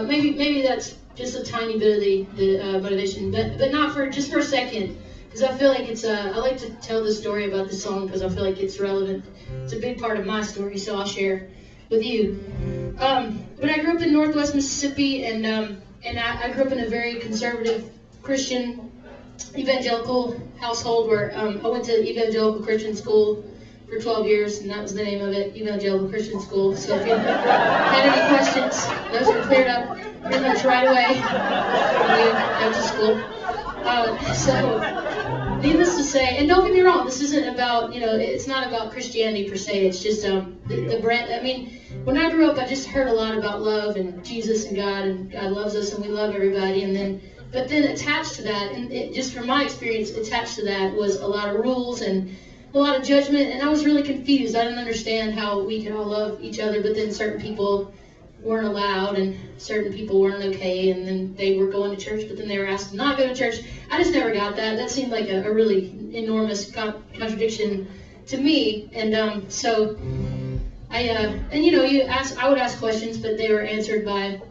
maybe that's just a tiny bit of the motivation, but not for just for a second, because I feel like it's I like to tell the story about this song because I feel like it's relevant. It's a big part of my story, so I'll share with you. When I grew up in Northwest Mississippi, and I grew up in a very conservative Christian evangelical household where I went to evangelical Christian school for 12 years, and that was the name of it, Evangelical Christian School. So if you had any questions, those are cleared up pretty much right away when you go to school. So, needless to say, and don't get me wrong, this isn't about, it's not about Christianity per se. It's just the brand. I mean, when I grew up, I just heard a lot about love and Jesus and God loves us and we love everybody. But then attached to that, and just from my experience, attached to that was a lot of rules and a lot of judgment, and I was really confused. I didn't understand how we could all love each other, but then certain people weren't allowed, and certain people weren't okay, and then they were going to church, but then they were asked to not go to church. I just never got that. That seemed like a really enormous contradiction to me, and so I would ask questions, but they were answered by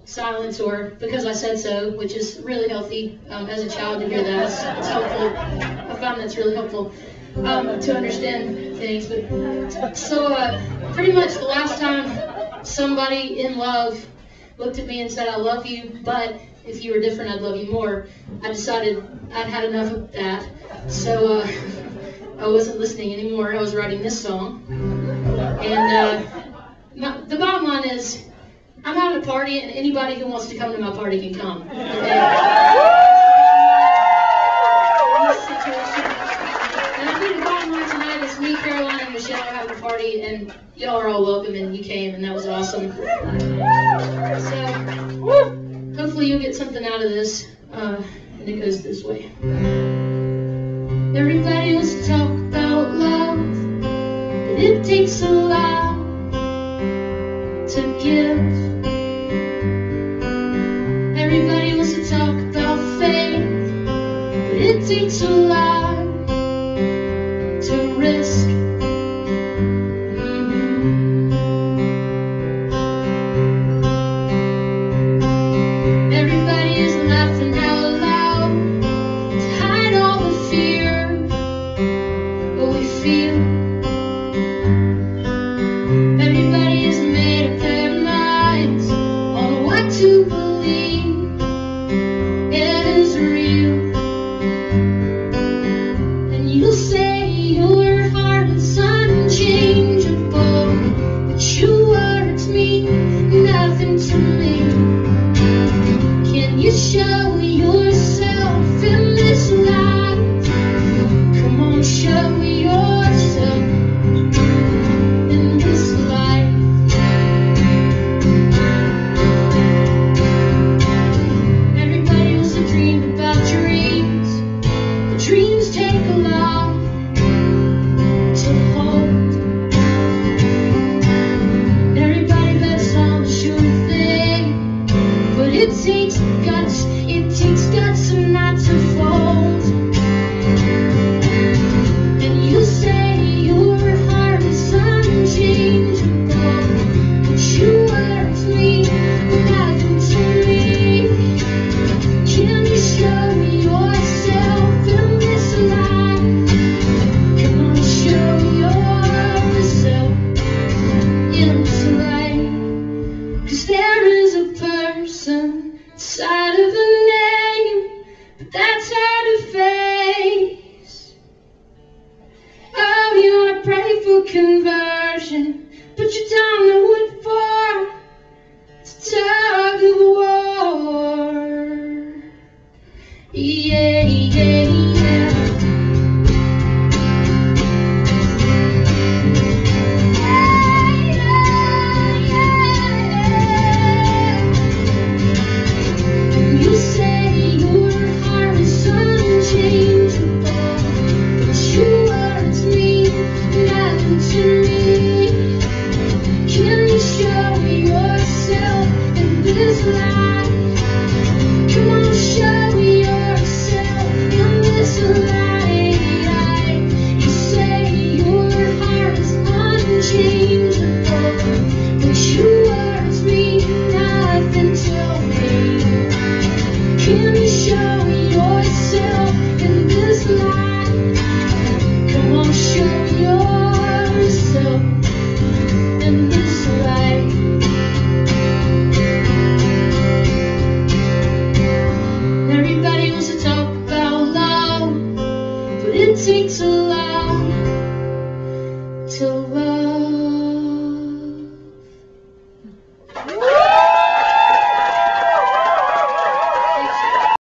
silence or because I said so, which is really healthy as a child to hear that. It's helpful. I found that's really helpful. To understand things, but so pretty much the last time somebody in love looked at me and said, "I love you, but if you were different, I'd love you more," I decided I'd had enough of that. So I wasn't listening anymore. I was writing this song, and the bottom line is, I'm having a party, and anybody who wants to come to my party can come. Me, Caroline, and Michelle are having a party, and y'all are all welcome, and you came, and that was awesome. So, hopefully you'll get something out of this, and it goes this way. Everybody wants to talk about love, but it takes a lot to give. Everybody wants to talk about faith, but it takes a lot to risk. Everybody is laughing out loud to hide all the fear what we feel. Everybody has made up their minds on what to believe. It is real. And you say your heart is unchangeable, but your words mean nothing to me. Can you show yourself in this life? Come on, show yourself in this life. Everybody wants to dream about dreams, but dreams take a lot to hold. Everybody bets on the sure thing, but it takes guts and not to fold. And you say your heart is unchangeable, but your words mean nothing to me. Can you show yourself in this life? Come on, show yourself in this life. 'Cause there is a person inside of a name, but that's hard to face. Oh, you wanna pray for conversion, but you don't know what for. It's a tug of war. Yeah, yeah, yeah. You say your heart is unchangeable, but your words mean nothing to me. Can you show yourself in this life? Come on, show yourself in this life. You say your heart is unchangeable, but your words mean nothing to to love.